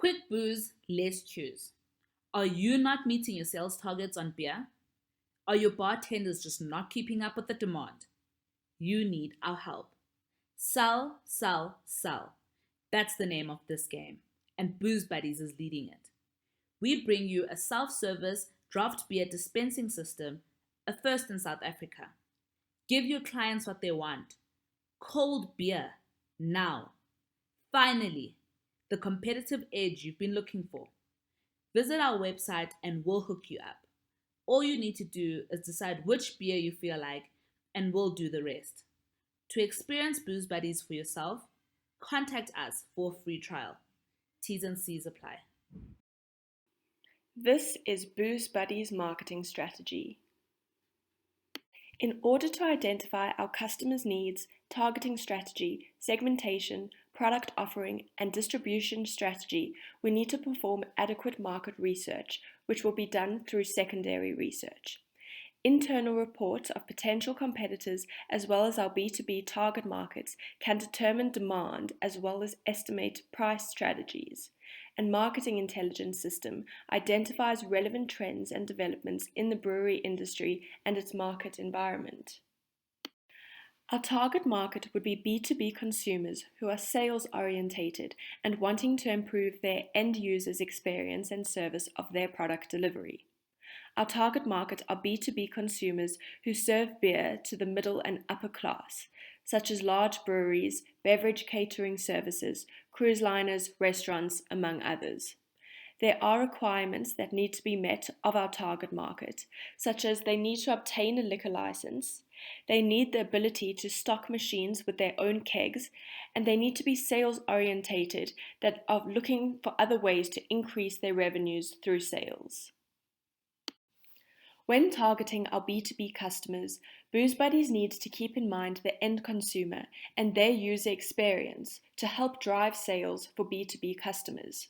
Quick booze, less chews. Are you not meeting your sales targets on beer? Are your bartenders just not keeping up with the demand? You need our help. Sell, sell, sell. That's the name of this game, and Booze Buddies is leading it. We bring you a self service draft beer dispensing system, a first in South Africa. Give your clients what they want cold beer, now. Finally, the competitive edge you've been looking for. Visit our website and we'll hook you up. All you need to do is decide which beer you feel like, and we'll do the rest. To experience Booze Buddies for yourself, contact us for a free trial. T's and C's apply. This is Booze Buddies' marketing strategy. In order to identify our customers' needs, targeting strategy, segmentation, product offering, and distribution strategy, we need to perform adequate market research, which will be done through secondary research. Internal reports of potential competitors as well as our B2B target markets can determine demand as well as estimate price strategies. And marketing intelligence system identifies relevant trends and developments in the brewery industry and its market environment. Our target market would be B2B consumers who are sales orientated and wanting to improve their end users' experience and service of their product delivery. Our target market are B2B consumers who serve beer to the middle and upper class, such as large breweries, beverage catering services, cruise liners, restaurants, among others. There are requirements that need to be met of our target market, such as they need to obtain a liquor license, they need the ability to stock machines with their own kegs, and they need to be sales orientated that are looking for other ways to increase their revenues through sales. When targeting our B2B customers, Booze Buddies needs to keep in mind the end consumer and their user experience to help drive sales for B2B customers.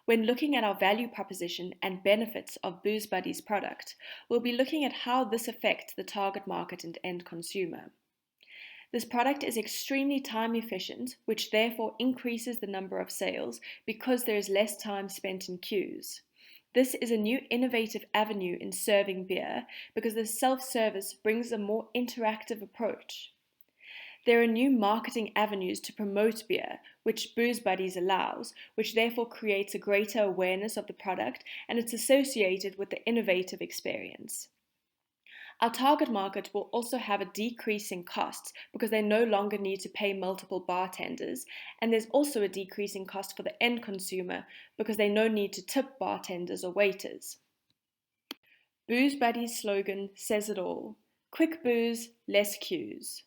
When looking at our value proposition and benefits of Booze Buddies product, we'll be looking at how this affects the target market and end consumer. This product is extremely time efficient, which therefore increases the number of sales because there is less time spent in queues. This is a new innovative avenue in serving beer because the self-service brings a more interactive approach. There are new marketing avenues to promote beer, which Booze Buddies allows, which therefore creates a greater awareness of the product and it's associated with the innovative experience. Our target market will also have a decrease in costs because they no longer need to pay multiple bartenders, and there's also a decrease in cost for the end consumer because they no need to tip bartenders or waiters. Booze Buddies' slogan says it all: quick booze, less queues.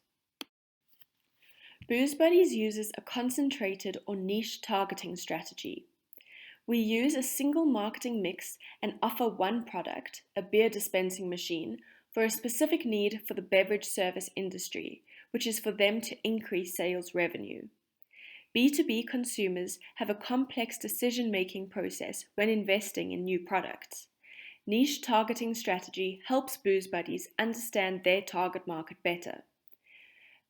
Booze Buddies uses a concentrated or niche targeting strategy. We use a single marketing mix and offer one product, a beer dispensing machine, for a specific need for the beverage service industry, which is for them to increase sales revenue. B2B consumers have a complex decision-making process when investing in new products. Niche targeting strategy helps Booze Buddies understand their target market better.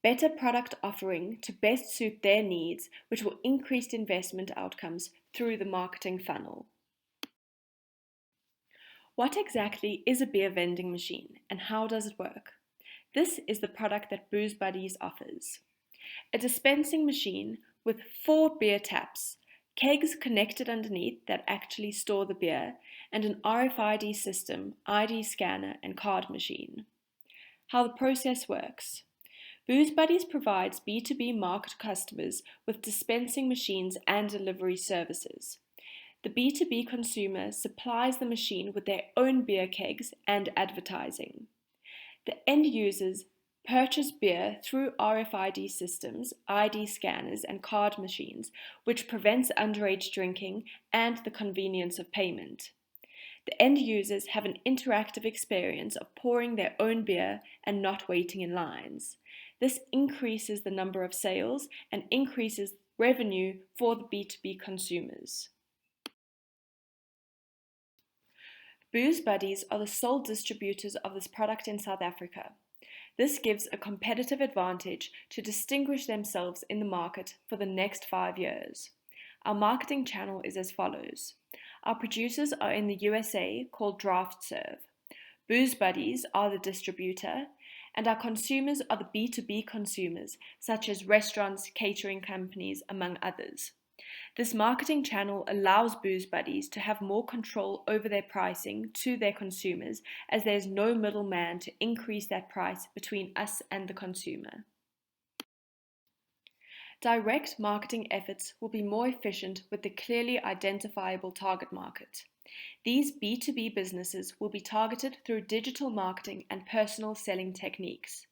Better product offering to best suit their needs, which will increase investment outcomes through the marketing funnel. What exactly is a beer vending machine and how does it work? This is the product that Booze Buddies offers. A dispensing machine with 4 beer taps, kegs connected underneath that actually store the beer, and an RFID system, ID scanner and card machine. How the process works. Booze Buddies provides B2B market customers with dispensing machines and delivery services. The B2B consumer supplies the machine with their own beer kegs and advertising. The end users purchase beer through RFID systems, ID scanners, and card machines, which prevents underage drinking and the convenience of payment. The end users have an interactive experience of pouring their own beer and not waiting in lines. This increases the number of sales and increases revenue for the B2B consumers. Booze Buddies are the sole distributors of this product in South Africa. This gives a competitive advantage to distinguish themselves in the market for the next 5 years. Our marketing channel is as follows. Our producers are in the USA called DraftServe. Booze Buddies are the distributor, and our consumers are the B2B consumers, such as restaurants, catering companies, among others. This marketing channel allows Booze Buddies to have more control over their pricing to their consumers, as there's no middleman to increase that price between us and the consumer. Direct marketing efforts will be more efficient with the clearly identifiable target market. These B2B businesses will be targeted through digital marketing and personal selling techniques.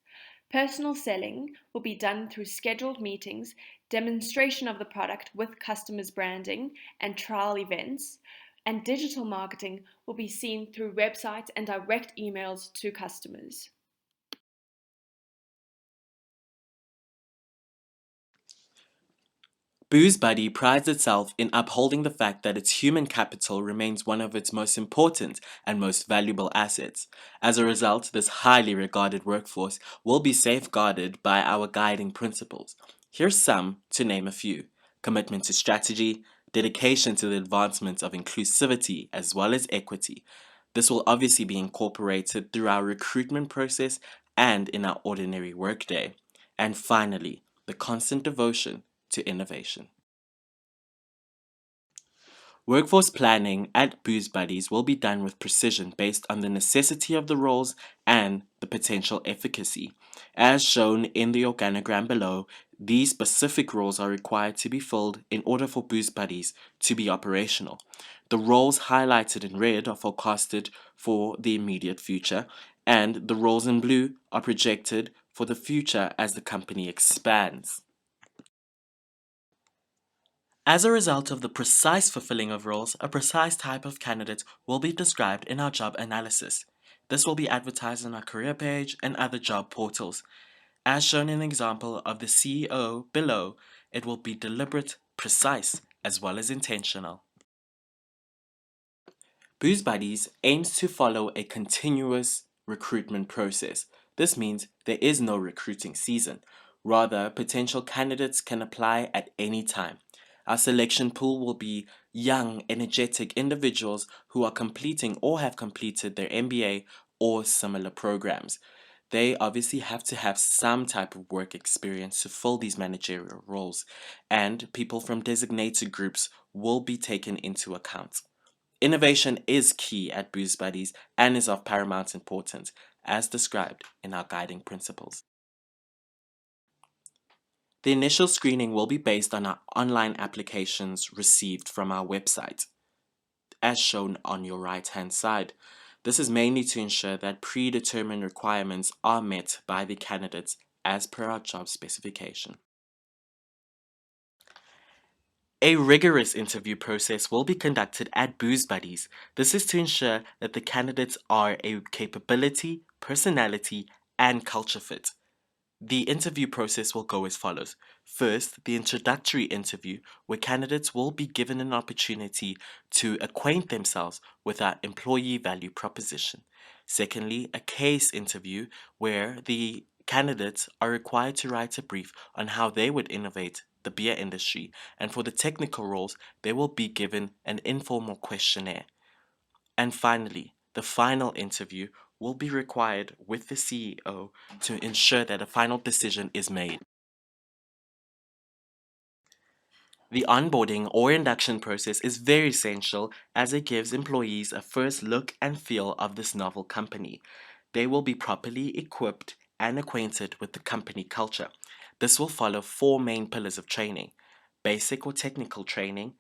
Personal selling will be done through scheduled meetings, demonstration of the product with customers' branding, and trial events. And digital marketing will be seen through websites and direct emails to customers. Booze Buddy prides itself in upholding the fact that its human capital remains one of its most important and most valuable assets. As a result, this highly regarded workforce will be safeguarded by our guiding principles. Here's some, to name a few: commitment to strategy, dedication to the advancement of inclusivity as well as equity. This will obviously be incorporated through our recruitment process and in our ordinary workday. And finally, the constant devotion to innovation. Workforce planning at Booze Buddies will be done with precision based on the necessity of the roles and the potential efficacy. As shown in the organogram below, these specific roles are required to be filled in order for Booze Buddies to be operational. The roles highlighted in red are forecasted for the immediate future, and the roles in blue are projected for the future as the company expands. As a result of the precise fulfilling of roles, a precise type of candidate will be described in our job analysis. This will be advertised on our career page and other job portals. As shown in the example of the CEO below, it will be deliberate, precise, as well as intentional. Booze Buddies aims to follow a continuous recruitment process. This means there is no recruiting season. Rather, potential candidates can apply at any time. Our selection pool will be young, energetic individuals who are completing or have completed their MBA or similar programs. They obviously have to have some type of work experience to fill these managerial roles, and people from designated groups will be taken into account. Innovation is key at Booze Buddies and is of paramount importance, as described in our guiding principles. The initial screening will be based on our online applications received from our website, as shown on your right-hand side. This is mainly to ensure that predetermined requirements are met by the candidates as per our job specification. A rigorous interview process will be conducted at Booze Buddies. This is to ensure that the candidates are a capability, personality, and culture fit. The interview process will go as follows. First, the introductory interview, where candidates will be given an opportunity to acquaint themselves with our employee value proposition. Secondly, a case interview, where the candidates are required to write a brief on how they would innovate the beer industry, and for the technical roles, they will be given an informal questionnaire. And finally, the final interview will be required with the CEO to ensure that a final decision is made. The onboarding or induction process is very essential as it gives employees a first look and feel of this novel company. They will be properly equipped and acquainted with the company culture. This will follow four main pillars of training: basic or technical training,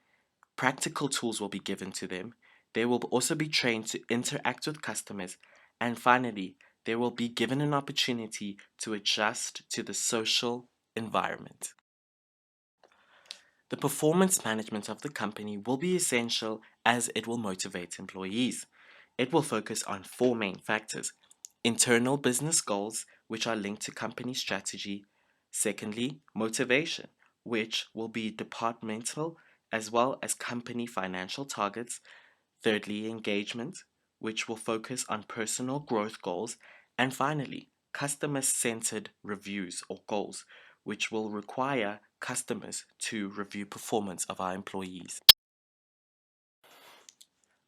practical tools will be given to them, they will also be trained to interact with customers, and finally, they will be given an opportunity to adjust to the social environment. The performance management of the company will be essential as it will motivate employees. It will focus on four main factors: internal business goals, which are linked to company strategy; secondly, motivation, which will be departmental as well as company financial targets; thirdly, engagement, which will focus on personal growth goals; and finally, customer centered reviews or goals, which will require customers to review performance of our employees.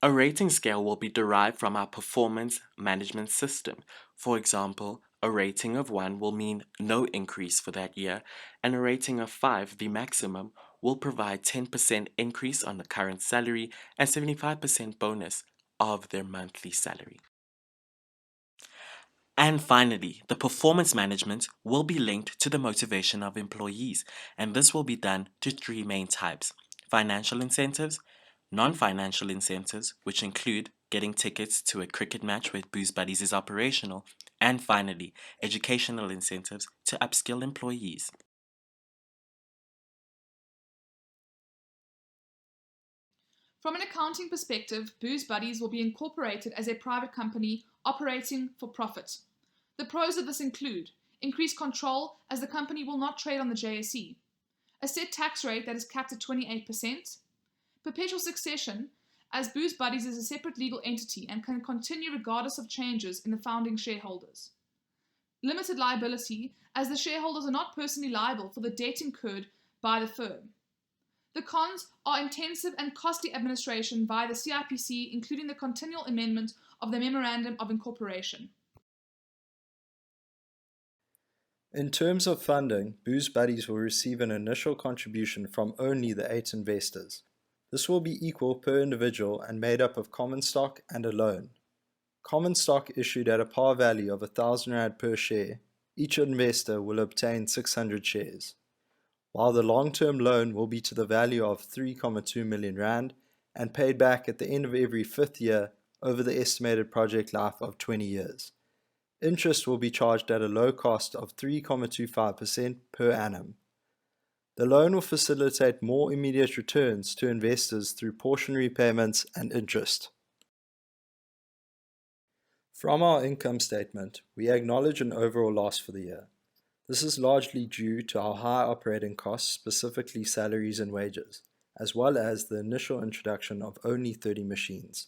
A rating scale will be derived from our performance management system. For example, a rating of 1 will mean no increase for that year, and a rating of 5, the maximum, will provide 10% increase on the current salary and 75% bonus of their monthly salary. And finally, the performance management will be linked to the motivation of employees, and this will be done to 3 main types: financial incentives, non-financial incentives, which include getting tickets to a cricket match where Booze Buddies is operational, and finally, educational incentives to upskill employees. From an accounting perspective, Booze Buddies will be incorporated as a private company operating for profit. The pros of this include increased control, as the company will not trade on the JSE, a set tax rate that is capped at 28%, perpetual succession, as Booze Buddies is a separate legal entity and can continue regardless of changes in the founding shareholders, limited liability, as the shareholders are not personally liable for the debt incurred by the firm. The cons are intensive and costly administration via the CIPC, including the continual amendment of the Memorandum of Incorporation. In terms of funding, Booze Buddies will receive an initial contribution from only the 8 investors. This will be equal per individual and made up of common stock and a loan. Common stock issued at a par value of R1,000 per share, each investor will obtain 600 shares, while the long-term loan will be to the value of R3.2 million and paid back at the end of every 5th year over the estimated project life of 20 years. Interest will be charged at a low cost of 3.25% per annum. The loan will facilitate more immediate returns to investors through portion repayments and interest. From our income statement, we acknowledge an overall loss for the year. This is largely due to our high operating costs, specifically salaries and wages, as well as the initial introduction of only 30 machines.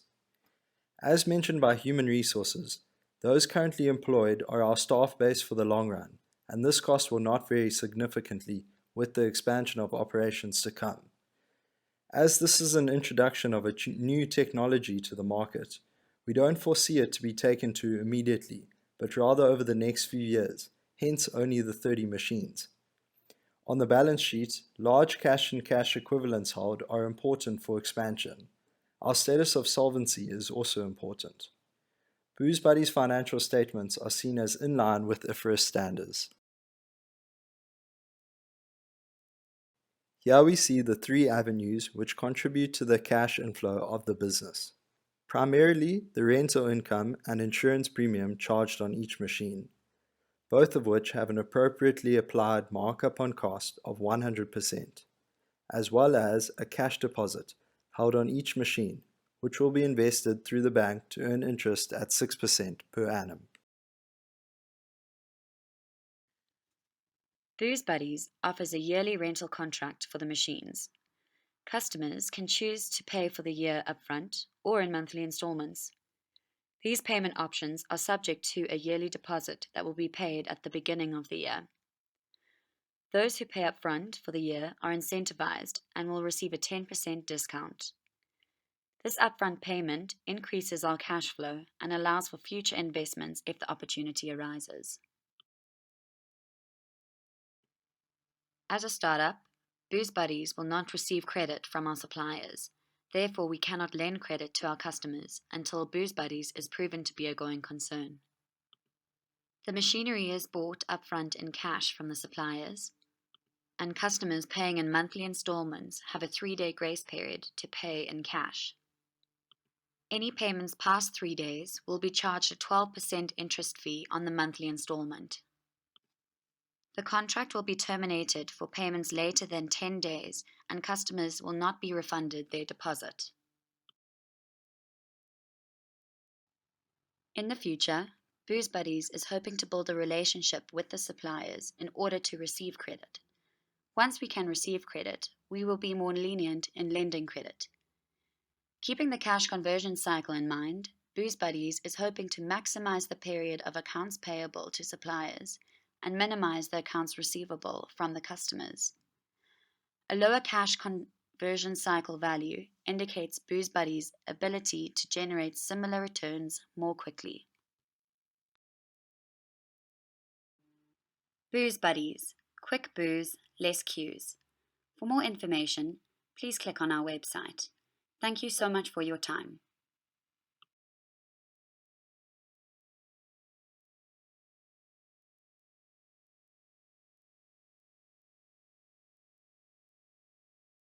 As mentioned by Human Resources, those currently employed are our staff base for the long run, and this cost will not vary significantly with the expansion of operations to come. As this is an introduction of a new technology to the market, we don't foresee it to be taken to immediately, but rather over the next few years, hence only the 30 machines. On the balance sheet, large cash and cash equivalents held are important for expansion. Our status of solvency is also important. Booze Buddies' financial statements are seen as in line with IFRS standards. Here we see the 3 avenues which contribute to the cash inflow of the business. Primarily, the rental income and insurance premium charged on each machine, both of which have an appropriately applied markup on cost of 100%, as well as a cash deposit held on each machine, which will be invested through the bank to earn interest at 6% per annum. Booze Buddies offers a yearly rental contract for the machines. Customers can choose to pay for the year upfront or in monthly installments. These payment options are subject to a yearly deposit that will be paid at the beginning of the year. Those who pay upfront for the year are incentivized and will receive a 10% discount. This upfront payment increases our cash flow and allows for future investments if the opportunity arises. As a startup, Booze Buddies will not receive credit from our suppliers. Therefore, we cannot lend credit to our customers until Booze Buddies is proven to be a going concern. The machinery is bought upfront in cash from the suppliers, and customers paying in monthly installments have a 3-day grace period to pay in cash. Any payments past 3 days will be charged a 12% interest fee on the monthly installment. The contract will be terminated for payments later than 10 days, and customers will not be refunded their deposit. In the future, Booze Buddies is hoping to build a relationship with the suppliers in order to receive credit. Once we can receive credit, we will be more lenient in lending credit. Keeping the cash conversion cycle in mind, Booze Buddies is hoping to maximize the period of accounts payable to suppliers and minimize the accounts receivable from the customers. A lower cash conversion cycle value indicates Booze Buddies' ability to generate similar returns more quickly. Booze Buddies. Quick booze, less queues. For more information, please click on our website. Thank you so much for your time.